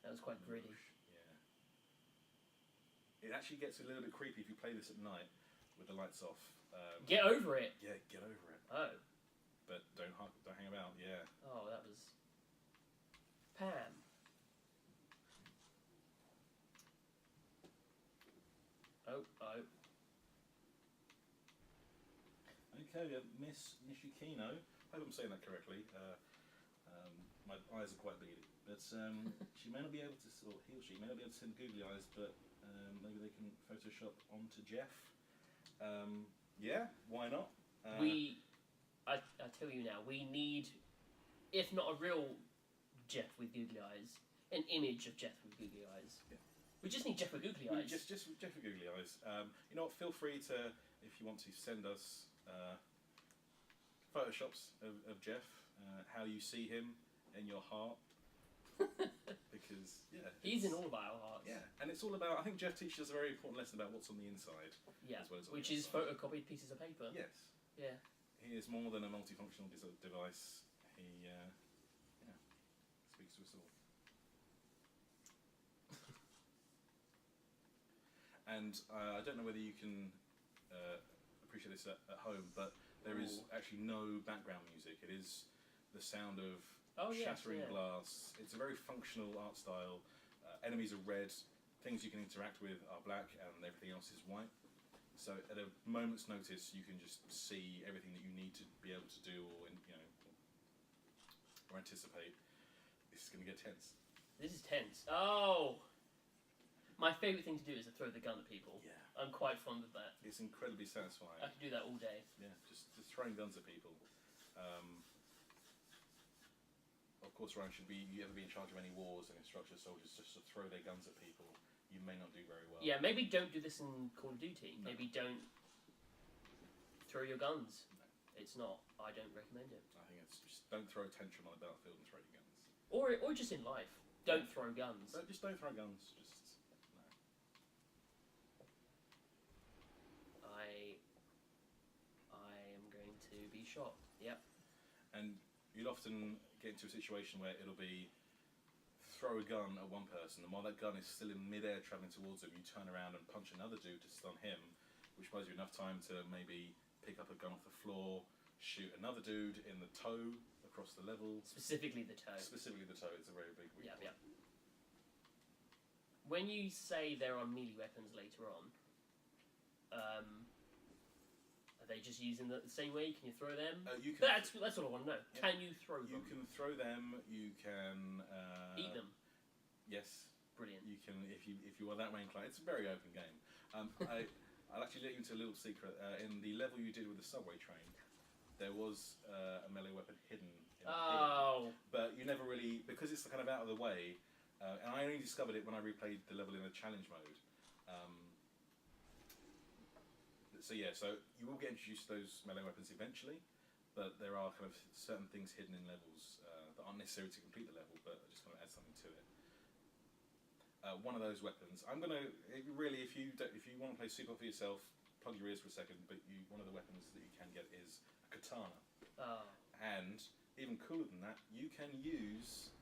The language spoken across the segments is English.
That was quite gritty. Yeah. It actually gets a little bit creepy if you play this at night with the lights off. Get over it! Yeah, get over it. Oh. But don't hang about, yeah. Oh, that was... Pam. Oh. Okay, we have Miss Nishikino. I hope I'm saying that correctly. My eyes are quite beady. But she may not be able to, or he or she may not be able to send googly eyes, but maybe they can Photoshop onto Jeff. Yeah, why not? I tell you now, we need, if not a real Jeff with googly eyes, an image of Jeff with googly eyes. Yeah. We just need Jeff with googly eyes. Just Jeff with googly eyes. You know what? Feel free to, if you want to, send us photoshops of Jeff, how you see him in your heart. Because he's in all of our hearts. Yeah, and it's all about. I think Jeff teaches us a very important lesson about what's on the inside. Yeah, as well as which is photocopied pieces of paper. Yes. Yeah. He is more than a multifunctional device. He speaks to us all. And I don't know whether you can appreciate this at home, but there is actually no background music. It is the sound of shattering glass. It's a very functional art style. Enemies are red, things you can interact with are black, and everything else is white. So at a moment's notice, you can just see everything that you need to be able to do, or anticipate. This is going to get tense. This is tense. Oh! My favourite thing to do is to throw the gun at people. Yeah. I'm quite fond of that. It's incredibly satisfying. I could do that all day. Yeah, just throwing guns at people. Of course, Ryan, you ever be in charge of any wars and instruct your soldiers just to throw their guns at people, you may not do very well. Yeah, maybe don't do this in Call of Duty. No. Maybe don't throw your guns. No. It's not. I don't recommend it. I think it's just don't throw a tantrum on the battlefield and throw your guns. Or just in life. Don't throw guns. Just don't throw guns. Just no. I am going to be shot. Yep. And you'll often get into a situation where it'll be throw a gun at one person, and while that gun is still in midair travelling towards them, you turn around and punch another dude to stun him, which buys you enough time to maybe pick up a gun off the floor, shoot another dude in the toe across the level. Specifically the toe. Specifically the toe, it's a very big weak point. Yep. When you say there are melee weapons later on, are they just using the same way? Can you throw them? You can that's what I want to know. Yeah. Can you throw them? You can throw them. You can eat them. Yes. Brilliant. You can if you are that way inclined. It's a very open game. I'll actually let you into a little secret. In the level you did with the subway train, there was a melee weapon hidden. But you never really, because it's kind of out of the way. And I only discovered it when I replayed the level in the challenge mode. So you will get introduced to those melee weapons eventually, but there are kind of certain things hidden in levels that aren't necessary to complete the level, but I just want to add something to it. One of those weapons, I'm gonna really, if you want to play super for yourself, plug your ears for a second. But one of the weapons that you can get is a katana, and even cooler than that, you can use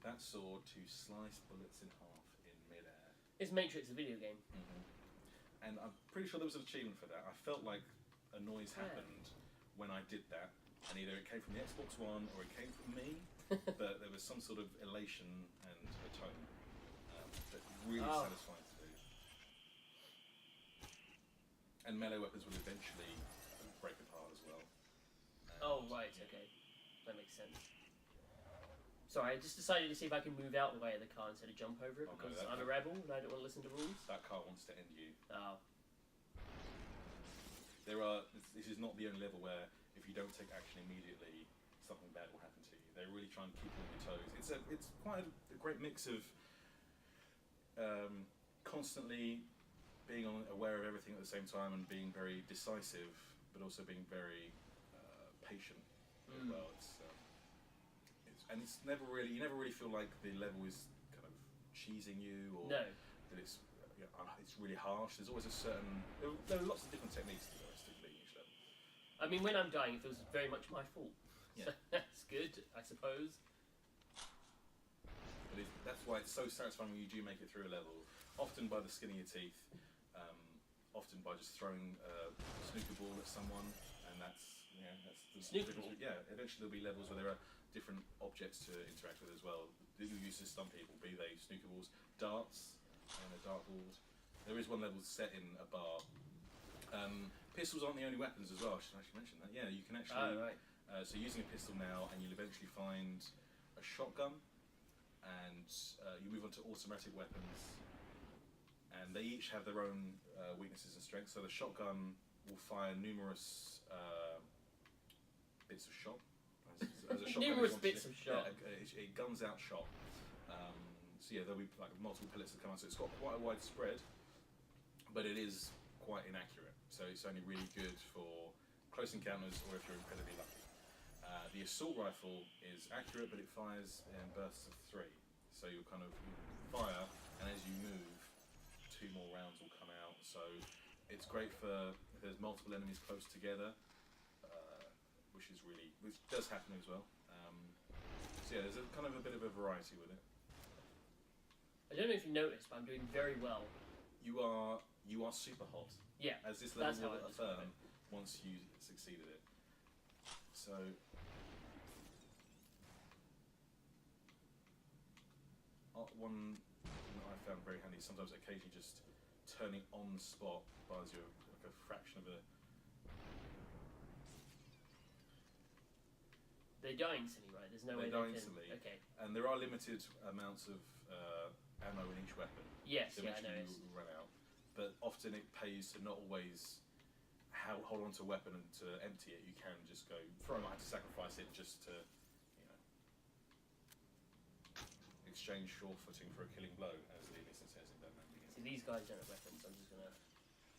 that sword to slice bullets in half in midair. Is Matrix a video game? Mm-hmm. And I'm pretty sure there was an achievement for that. I felt like a noise happened when I did that, and either it came from the Xbox One or it came from me, but there was some sort of elation and a tone that really satisfying to do. And melee weapons will eventually break apart as well. Right, okay. That makes sense. Sorry, I just decided to see if I can move out the way of the car instead of jump over it because I'm a rebel and I don't want to listen to rules. That car wants to end you. Oh. This is not the only level where if you don't take action immediately, something bad will happen to you. They really try and keep you on your toes. It's quite a great mix of constantly being aware of everything at the same time and being very decisive, but also being very patient as well. And it's you never really feel like the level is kind of cheesing you or that it's really harsh. There's always there are lots of different techniques to completing each level. I mean, when I'm dying, it feels very much my fault. Yeah. So that's good, I suppose. But that's why it's so satisfying when you do make it through a level. Often by the skin of your teeth, often by just throwing a snooker ball at someone, and that's the Snooker ball? Yeah, eventually there'll be levels where there are different objects to interact with as well. That you use to stun people, be they snooker balls, darts, and a dartboard. There is one level set in a bar. Pistols aren't the only weapons as well. I should actually mention that. Yeah, you can actually. Oh, right. So using a pistol now, and you'll eventually find a shotgun, and you move on to automatic weapons, and they each have their own weaknesses and strengths. So the shotgun will fire numerous bits of shot. As a shotgun, Numerous bits of shot. Yeah, it guns out shot. So yeah, there'll be like multiple pellets that come out. So it's got quite a wide spread, but it is quite inaccurate. So it's only really good for close encounters or if you're incredibly lucky. The assault rifle is accurate, but it fires in bursts of 3. So you'll kind of fire, and as you move, 2 more rounds will come out. So it's great for if there's multiple enemies close together, which does happen as well. So yeah, there's a kind of a bit of a variety with it. I don't know if you noticed, but I'm doing very well. You are super hot. Yeah, as this level that's how will I describe affirm once you succeeded it. So. One thing that I found very handy is sometimes occasionally just turning on spot buys you like a fraction of a. They die instantly, right? There's no way die they instantly. can. Okay. And there are limited amounts of ammo in each weapon. Yes, So yeah, I eventually noticed. you will run out. But often it pays to not always hold on to a weapon and to empty it. You can just go. You might have to sacrifice it just to. Exchange sure footing for a killing blow, as the innocent says in Batman Begins. See, these guys don't have weapons. I'm just gonna.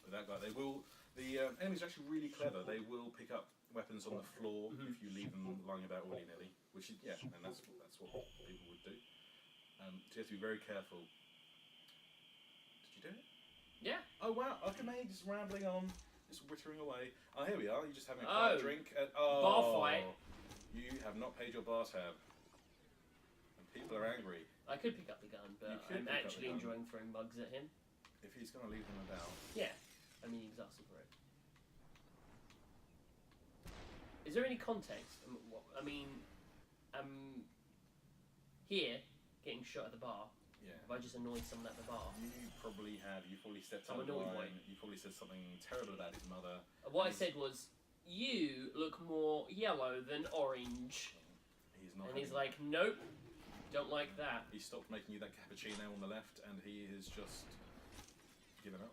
But that guy, they will. The enemies are actually really clever. They will pick up weapons on the floor if you leave them lying about willy nilly, which is and that's what people would do. So you have to be very careful. Did you do it? Yeah. Oh wow! Okay, mate, just rambling on, just wittering away. Oh, here we are. You're just having a quiet drink. Bar fight. You have not paid your bar tab. People are angry. I could pick up the gun, but I'm actually enjoying throwing bugs at him. If he's going to leave them about. Yeah. I mean, he's asking for it. Is there any context? I mean, here, getting shot at the bar. Yeah. Have I just annoyed someone at the bar? You probably have. You probably stepped I'm out of annoyed line. by it. You probably said something terrible about his mother. What I said was, you look more yellow than orange. He's not. And he's like, nope. Don't like that. He stopped making you that cappuccino on the left, and he is just given up.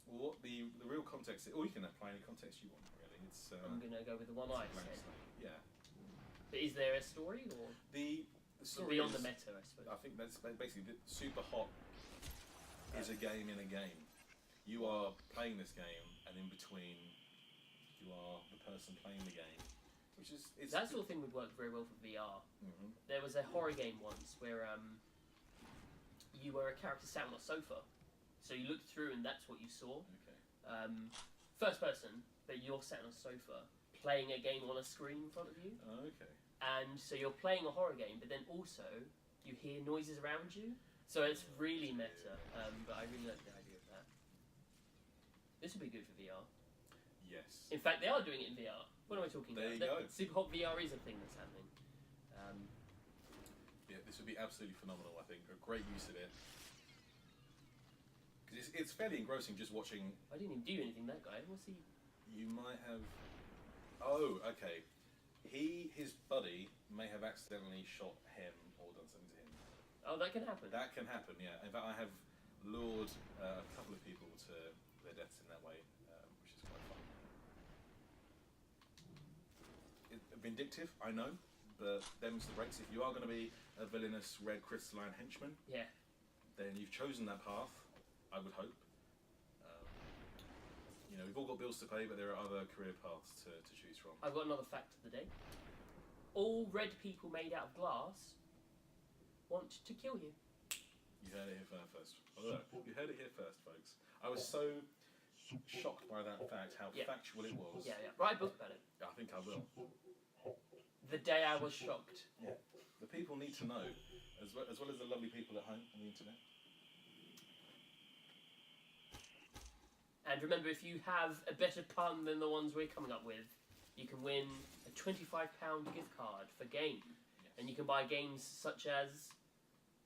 What the real context is, or you can apply any context you want, really. It's. I'm gonna go with the one I said. Yeah. But is there a story, or the story beyond is, the meta? I suppose. I think that's basically Super Hot is a game in a game. You are playing this game, and in between, you are the person playing the game. That sort of thing would work very well for VR. Mm-hmm. There was a horror game once where you were a character sat on a sofa, so you looked through and that's what you saw. Okay. First person, but you're sat on a sofa playing a game on a screen in front of you. Oh, okay. And so you're playing a horror game, but then also you hear noises around you. So it's really meta. But I really like the idea of that. This would be good for VR. Yes. In fact, they are doing it in VR. What am I talking there about? You go. Super Hot VR is a thing that's happening. Yeah, this would be absolutely phenomenal, I think. A great use of it. Because it's fairly engrossing just watching. I didn't even do anything, that guy. What's he? You might have. Oh, okay. His buddy may have accidentally shot him or done something to him. Oh, that can happen. That can happen, yeah. In fact, I have lured a couple of people to their deaths in that way, which is quite fun. Vindictive, I know, but them's the breaks. If you are going to be a villainous red crystalline henchman, yeah, then you've chosen that path, I would hope. We've all got bills to pay, but there are other career paths to choose from. I've got another fact of the day. All red people made out of glass want to kill you. You heard it here first. Look, you heard it here first, folks. I was so shocked by that fact, how factual it was. Yeah. Write a book about it. I think I will. The day I was shocked. Yeah. The people need to know. as well as the lovely people at home on the internet. And remember, if you have a better pun than the ones we're coming up with, you can win a £25 gift card for game. Yes. And you can buy games such as,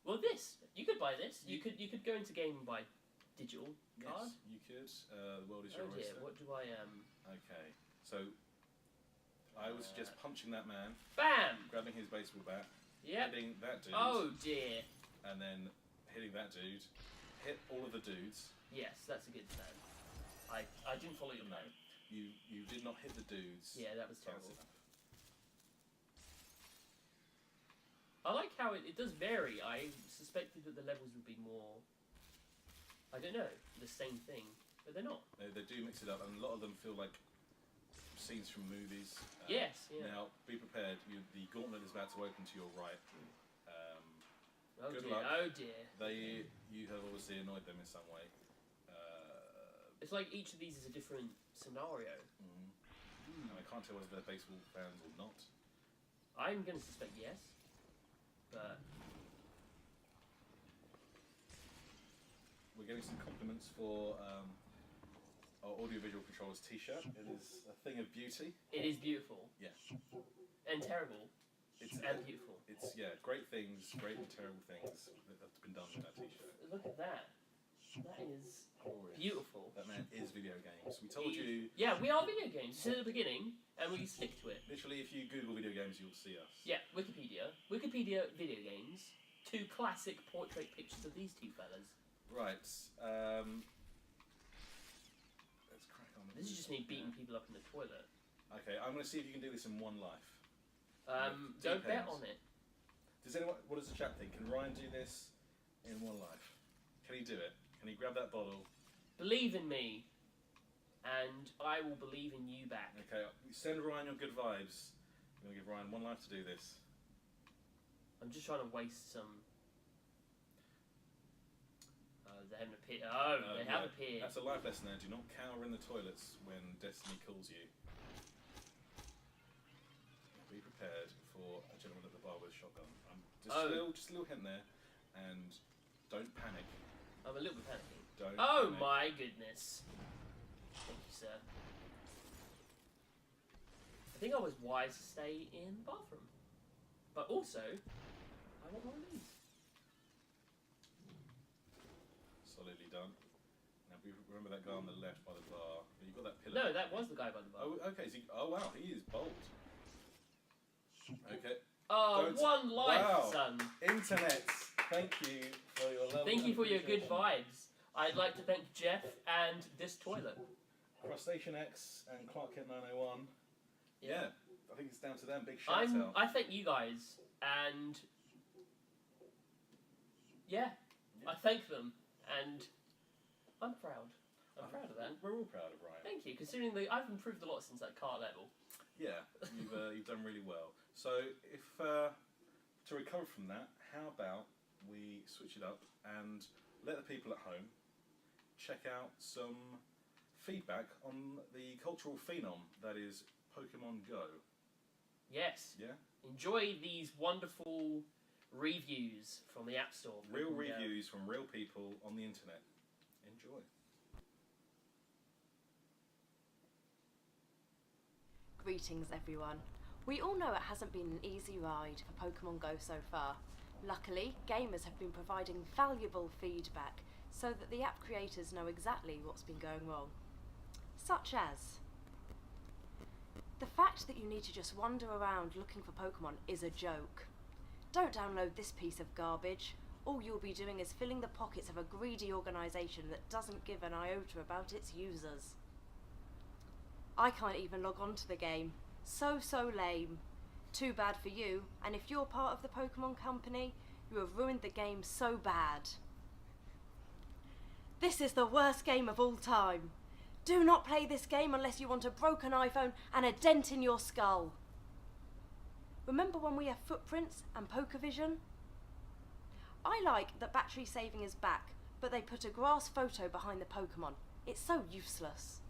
well, this. You could buy this. You could go into game and buy digital card. Yes, you could. The world is your Oh dear, oyster. what do I Okay, so I would suggest punching that man, Bam! grabbing his baseball bat, Yep. hitting that dude, Oh dear. and then hitting that dude, hit all of the dudes. Yes, that's a good plan. I didn't follow your No, plan. you did not hit the dudes. Yeah, that was That's terrible. enough. I like how it does vary. I suspected that the levels would be more, I don't know, the same thing, but they're not. They do mix it up, and a lot of them feel like scenes from movies. Yes, yeah. Now, be prepared. The gauntlet is about to open to your right. Oh good dear, luck. oh dear. You have obviously annoyed them in some way. It's like each of these is a different scenario. And I can't tell whether they're baseball fans or not. I'm going to suspect yes, but We're getting some compliments for our audiovisual controllers T-shirt. It is a thing of beauty. it is beautiful Yeah, and terrible it's and beautiful. It's great things, great and terrible things that have been done with that T-shirt. Look at that. That is Glorious. beautiful. That man is video games. We told you. Yeah, we are video games. You said at the beginning, and we stick to it. Literally, if you Google video games, you'll see us. Yeah, Wikipedia. Wikipedia video games. 2 classic portrait pictures of these two fellas. Right. Let's crack on. with This is just me beating people up in the toilet. Okay, I'm going to see if you can do this in one life. Don't bet Depends. on it. Does anyone? What does the chat think? Can Ryan do this in one life? Can he do it? Can he grab that bottle? Believe in me, and I will believe in you back. Okay, send Ryan your good vibes. I'm going to give Ryan one life to do this. I'm just trying to waste some. They haven't appeared. Oh, they have appeared. That's a life lesson there. Do not cower in the toilets when destiny calls you. Be prepared for a gentleman at the bar with a shotgun. Just a little hint there, and don't panic. I'm a little bit panicking. Don't. Oh panic. my goodness. Thank you, sir. I think I was wise to stay in the bathroom. But also, I want one of these. Solidly done. Now remember that guy on the left by the bar. You've got that pillar. No, that was the guy by the bar. Oh, okay. Oh wow, he is bold. Okay. Oh, Don't- one life, wow. son. Internet. Thank you for your love. Thank and you for your good appreciation. vibes. I'd like to thank Jeff and this toilet. Crustacean X and Clark Kent 901. Yeah, I think it's down to them. Big shout out. I thank you guys, and yeah, I thank them, and I'm proud. I'm proud of that. We're all proud of Ryan. Thank you, considering I've improved a lot since that car level. Yeah, you've done really well. So if to recover from that, how about we switch it up and let the people at home check out some feedback on the cultural phenom that is Pokemon Go. Yes. Yeah? Enjoy these wonderful reviews from the App Store. Real Pokemon Go. reviews from real people on the internet. Enjoy. Greetings everyone. We all know it hasn't been an easy ride for Pokemon Go so far. Luckily, gamers have been providing valuable feedback so that the app creators know exactly what's been going wrong. Such as the fact that you need to just wander around looking for Pokemon is a joke. Don't download this piece of garbage. All you'll be doing is filling the pockets of a greedy organisation that doesn't give an iota about its users. I can't even log on to the game. So lame. Too bad for you, and if you're part of the Pokemon company, you have ruined the game so bad. This is the worst game of all time. Do not play this game unless you want a broken iPhone and a dent in your skull. Remember when we have footprints and PokeVision? I like that battery saving is back, but they put a grass photo behind the Pokemon. It's so useless.